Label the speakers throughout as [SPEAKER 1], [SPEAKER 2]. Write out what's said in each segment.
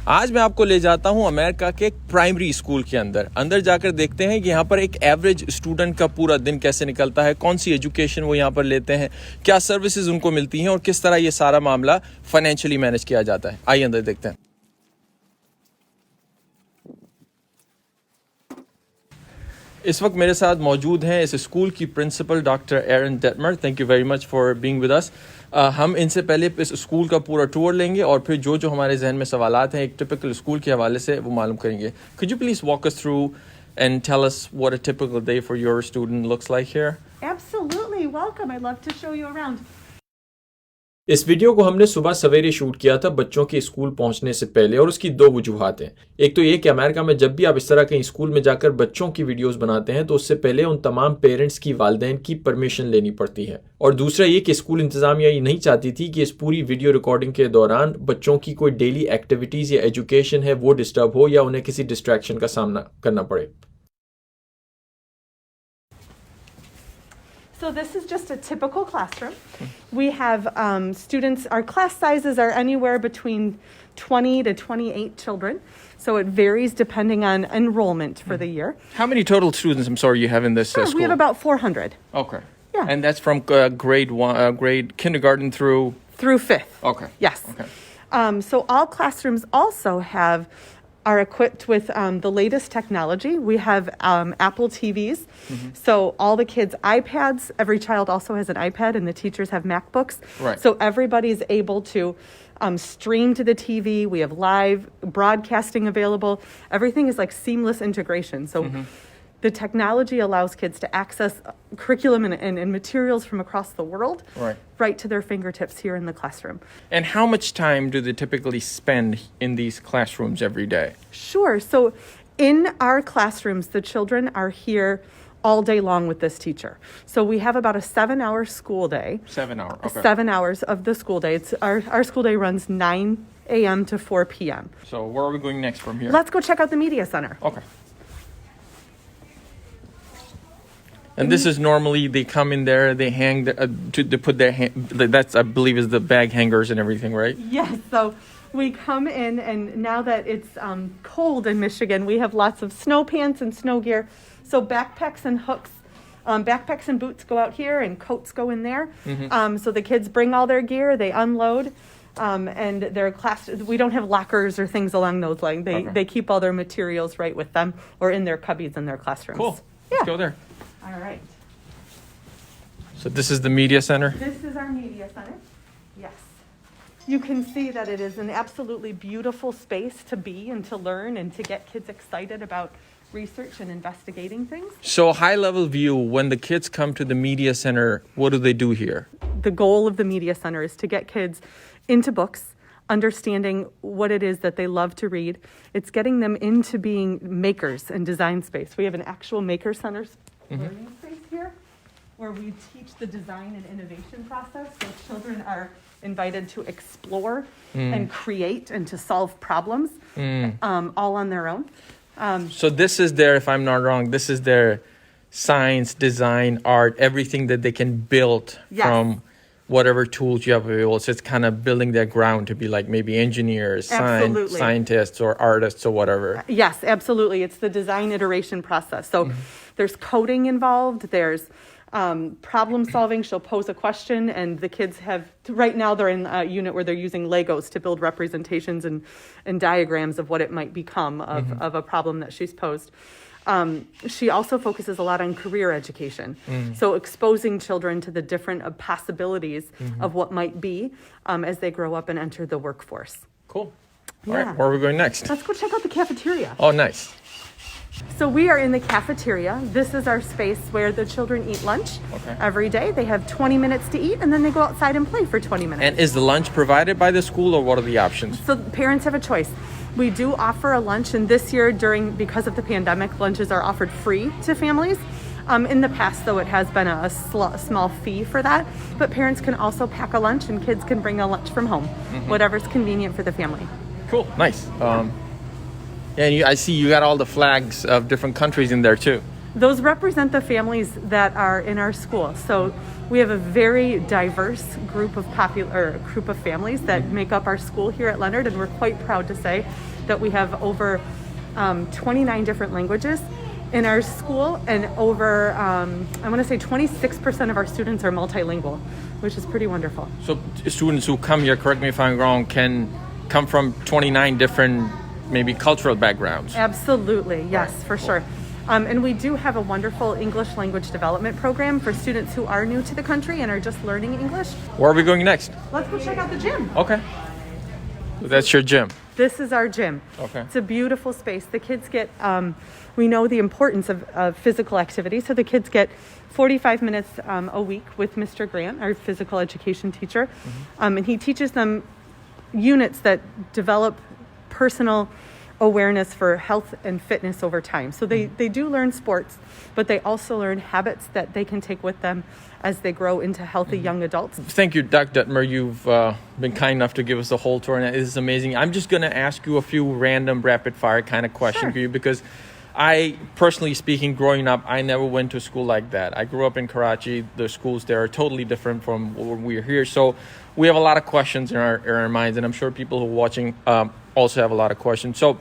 [SPEAKER 1] आज मैं आपको ले जाता हूं अमेरिका के एक प्राइमरी स्कूल के अंदर जाकर देखते हैं कि यहाँ पर एक एवरेज स्टूडेंट का पूरा दिन कैसे निकलता है, कौन सी एजुकेशन वो यहाँ पर लेते हैं, क्या सर्विसेज उनको मिलती हैं और किस तरह ये सारा मामला फाइनेंशियली मैनेज किया जाता है। आइए अंदर देखते हैं। इस वक्त मेरे साथ मौजूद हैं इस स्कूल की principal doctor Aaron Detmar. Thank you very much for being with us. हम इनसे पहले इस स्कूल का पूरा टूर लेंगे और फिर जो हमारे जहन में सवालात हैं एक टिपिकल स्कूल के हवाले से वो मालूम करेंगे। Could you please walk us through and tell us what a typical day for your student looks like here?
[SPEAKER 2] Absolutely. Welcome. I'd love to show you around.
[SPEAKER 1] इस वीडियो को हमने सुबह सवेरे शूट किया था बच्चों के स्कूल पहुंचने से पहले, और उसकी दो वजूहात हैं। एक तो ये कि अमेरिका में जब भी आप इस तरह कहीं स्कूल में जाकर बच्चों की वीडियोस बनाते हैं तो उससे पहले उन तमाम पेरेंट्स की, वालिदैन की परमिशन लेनी पड़ती है। और दूसरा ये कि स्कूल इंतजामिया ये नहीं चाहती थी कि इस पूरी वीडियो रिकॉर्डिंग के दौरान बच्चों की कोई डेली एक्टिविटीज या एजुकेशन है वो डिस्टर्ब हो या उन्हें किसी डिस्ट्रैक्शन का सामना करना पड़े।
[SPEAKER 2] So this is just a typical classroom. We have students, our class sizes are anywhere between 20 to 28 children. So it varies depending on enrollment for the year.
[SPEAKER 1] How many total students, I'm sorry, you have in this school?
[SPEAKER 2] We have about 400.
[SPEAKER 1] Okay.
[SPEAKER 2] Yeah.
[SPEAKER 1] And that's from grade kindergarten through?
[SPEAKER 2] Through 5th.
[SPEAKER 1] Okay.
[SPEAKER 2] Yes.
[SPEAKER 1] Okay.
[SPEAKER 2] So all classrooms also are equipped with the latest technology. We have Apple TVs. So all the kids' iPads, every child also has an iPad, and the teachers have MacBooks.
[SPEAKER 1] Right.
[SPEAKER 2] So everybody's able to stream to the TV. We have live broadcasting available. Everything is like seamless integration. So the technology allows kids to access curriculum and materials from across the world right to their fingertips here in the classroom.
[SPEAKER 1] And how much time do they typically spend in these classrooms every day?
[SPEAKER 2] Sure. So in our classrooms, the children are here all day long with this teacher. So we have about a 7-hour school day.
[SPEAKER 1] 7 hours, okay.
[SPEAKER 2] 7 hours of the school day. Our school day runs 9 a.m. to 4 p.m.
[SPEAKER 1] So where are we going next from here?
[SPEAKER 2] Let's go check out the media center.
[SPEAKER 1] Okay. And this is normally they come in there, they hang, they put their that's I believe is the bag hangers and everything, right?
[SPEAKER 2] Yes. So we come in, and now that it's cold in Michigan, we have lots of snow pants and snow gear. So backpacks and hooks, backpacks and boots go out here, and coats go in there. So the kids bring all their gear, they unload. And their class, we don't have lockers or things along those lines. They keep all their materials right with them or in their cubbies in their classrooms.
[SPEAKER 1] Cool.
[SPEAKER 2] Yeah.
[SPEAKER 1] Let's go there.
[SPEAKER 2] All right.
[SPEAKER 1] So this is the media center?
[SPEAKER 2] This is our media center. Yes. You can see that it is an absolutely beautiful space to be and to learn and to get kids excited about research and investigating things.
[SPEAKER 1] So high level view, when the kids come to the media center, what do they do here?
[SPEAKER 2] The goal of the media center is to get kids into books, understanding what it is that they love to read. It's getting them into being makers and design space. We have an actual maker center learning space here where we teach the design and innovation process. So children are invited to explore and create and to solve problems all on their own.
[SPEAKER 1] So this is their, if I'm not wrong, this is their science, design, art, everything that they can build from whatever tools you have available. So it's kind of building their ground to be like maybe engineers, scientists, or artists or whatever.
[SPEAKER 2] Yes, absolutely. It's the design iteration process. So there's coding involved. There's problem solving. She'll pose a question, and the kids have, right now they're in a unit where they're using Legos to build representations and diagrams of what it might become of a problem that she's posed. She also focuses a lot on career education. So exposing children to the different possibilities of what might be as they grow up and enter the workforce.
[SPEAKER 1] Cool. All right, where are we going next?
[SPEAKER 2] Let's go check out the cafeteria.
[SPEAKER 1] Oh, nice.
[SPEAKER 2] So we are in the cafeteria. This is our space where the children eat lunch every day. They have 20 minutes to eat, and then they go outside and play for 20 minutes.
[SPEAKER 1] And is the lunch provided by the school, or what are the options?
[SPEAKER 2] So parents have a choice. We do offer a lunch, and this year, because of the pandemic, lunches are offered free to families. In the past, though, it has been a small fee for that. But parents can also pack a lunch, and kids can bring a lunch from home, whatever's convenient for the family.
[SPEAKER 1] Cool, nice. And I see you got all the flags of different countries in there too.
[SPEAKER 2] Those represent the families that are in our school. So we have a very diverse group of families that make up our school here at Leonard, and we're quite proud to say that we have over 29 different languages in our school, and over I want to say 26% of our students are multilingual, which is pretty wonderful.
[SPEAKER 1] So students who come here, correct me if I'm wrong, can come from 29 different maybe cultural backgrounds.
[SPEAKER 2] Absolutely, yes, for sure. And we do have a wonderful English language development program for students who are new to the country and are just learning English.
[SPEAKER 1] Where are we going next?
[SPEAKER 2] Let's go check out the gym.
[SPEAKER 1] Okay. That's your gym.
[SPEAKER 2] This is our gym.
[SPEAKER 1] Okay.
[SPEAKER 2] It's a beautiful space. The kids get, we know the importance of physical activity, so the kids get 45 minutes a week with Mr. Grant, our physical education teacher, and he teaches them units that develop personal awareness for health and fitness over time. So they do learn sports, but they also learn habits that they can take with them as they grow into healthy young adults.
[SPEAKER 1] Thank you, Dr. Detmer. You've been kind enough to give us the whole tour, and this is amazing. I'm just going to ask you a few random rapid-fire kind of questions for you, because I, personally speaking, growing up, I never went to school like that. I grew up in Karachi. The schools there are totally different from when we're here. So we have a lot of questions in our minds, and I'm sure people who are watching also have a lot of questions. So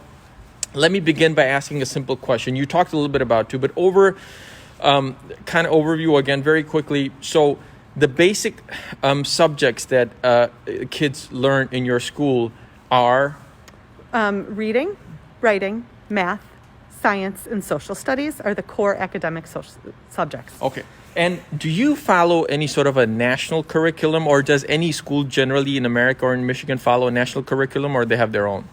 [SPEAKER 1] let me begin by asking a simple question. You talked a little bit about it too, but over kind of overview again very quickly. So the basic subjects that kids learn in your school are?
[SPEAKER 2] Reading, writing, math, science, and social studies are the core academic subjects.
[SPEAKER 1] Okay. And do you follow any sort of a national curriculum, or does any school generally in America or in Michigan follow a national curriculum, or they have their own?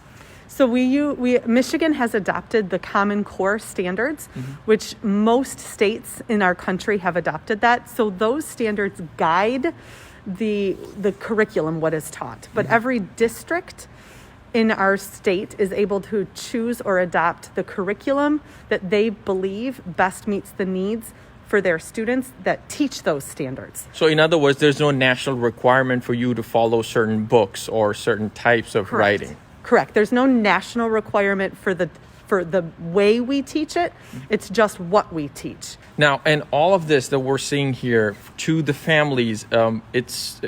[SPEAKER 2] So Michigan has adopted the Common Core standards, which most states in our country have adopted that. So those standards guide the curriculum, what is taught. But every district in our state is able to choose or adopt the curriculum that they believe best meets the needs for their students that teach those standards.
[SPEAKER 1] So in other words, there's no national requirement for you to follow certain books or certain types of writing.
[SPEAKER 2] Correct. There's no national requirement for the way we teach it. It's just what we teach.
[SPEAKER 1] Now, and all of this that we're seeing here to the families, it's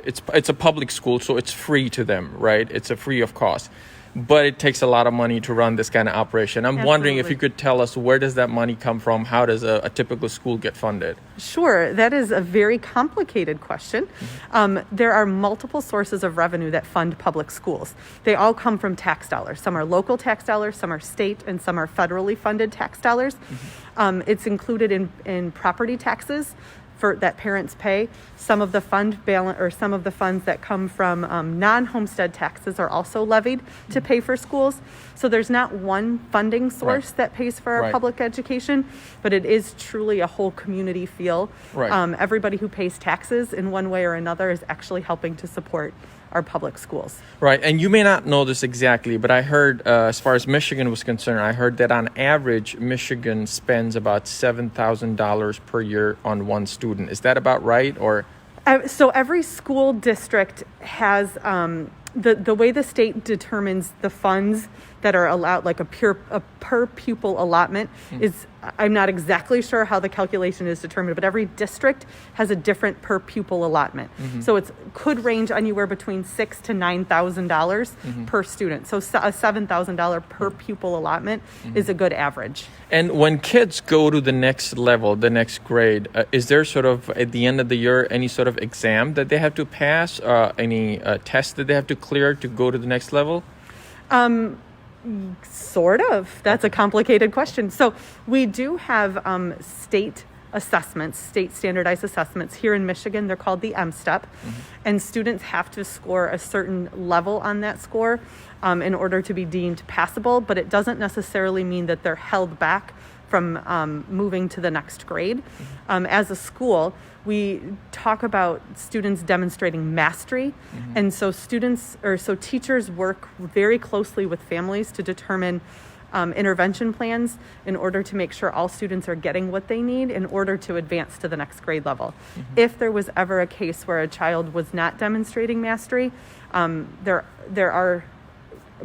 [SPEAKER 1] a public school, so it's free to them, right? It's a free of cost. But it takes a lot of money to run this kind of operation. I'm wondering if you could tell us, where does that money come from? How does a typical school get funded?
[SPEAKER 2] Sure. That is a very complicated question. There are multiple sources of revenue that fund public schools. They all come from tax dollars. Some are local tax dollars, some are state, and some are federally funded tax dollars. It's included in property taxes that parents pay. Some of the funds that come from non-homestead taxes are also levied to pay for schools. So there's not one funding source that pays for our public education, but it is truly a whole community feel. Everybody who pays taxes in one way or another is actually helping to support our public schools.
[SPEAKER 1] Right, and you may not know this exactly, but I heard, as far as Michigan was concerned, I heard that on average, Michigan spends about $7,000 per year on one student. Is that about right, or?
[SPEAKER 2] So every school district has, the way the state determines the funds that are allowed, like a per pupil allotment, is, I'm not exactly sure how the calculation is determined, but every district has a different per pupil allotment. So it could range anywhere between $6,000 to $9,000 per student. So a $7,000 per pupil allotment is a good average.
[SPEAKER 1] And when kids go to the next level, the next grade, is there sort of, at the end of the year, any sort of exam that they have to pass, any test that they have to clear to go to the next level?
[SPEAKER 2] Sort of. That's a complicated question. So we do have state assessments, state standardized assessments here in Michigan. They're called the M-STEP, and students have to score a certain level on that score in order to be deemed passable, but it doesn't necessarily mean that they're held back from moving to the next grade. As a school, we talk about students demonstrating mastery, and so teachers work very closely with families to determine intervention plans in order to make sure all students are getting what they need in order to advance to the next grade level. If there was ever a case where a child was not demonstrating mastery, there are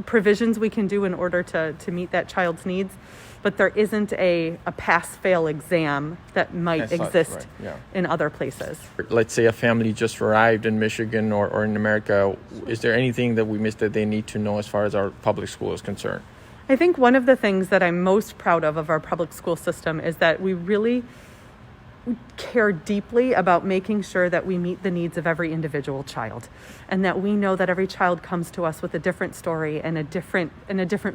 [SPEAKER 2] provisions we can do in order to meet that child's needs. but there isn't a pass-fail exam that might
[SPEAKER 1] As such,
[SPEAKER 2] exist
[SPEAKER 1] right, yeah.
[SPEAKER 2] in other places.
[SPEAKER 1] Let's say a family just arrived in Michigan or in America. Is there anything that we missed that they need to know as far as our public school is concerned?
[SPEAKER 2] I think one of the things that I'm most proud of our public school system is that we really care deeply about making sure that we meet the needs of every individual child, and that we know that every child comes to us with a different story and a different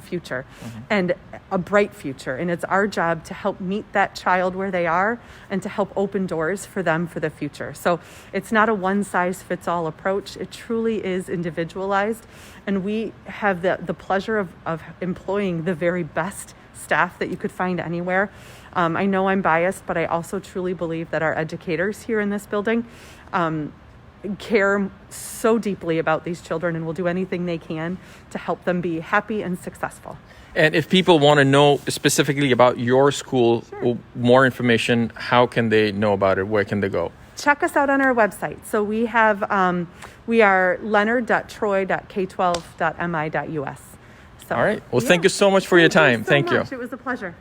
[SPEAKER 2] future, and a bright future. And it's our job to help meet that child where they are and to help open doors for them for the future. So it's not a one-size-fits-all approach. It truly is individualized, and we have the pleasure of employing the very best staff that you could find anywhere. I know I'm biased, but I also truly believe that our educators here in this building care so deeply about these children and will do anything they can to help them be happy and successful.
[SPEAKER 1] And if people want to know specifically about your school,
[SPEAKER 2] Sure.
[SPEAKER 1] more information, how can they know about it? Where can they go?
[SPEAKER 2] Check us out on our website. So we have, we are leonard.troy.k12.mi.us. So,
[SPEAKER 1] All right. Well, thank you so much for your time. Thank you.
[SPEAKER 2] It was a pleasure.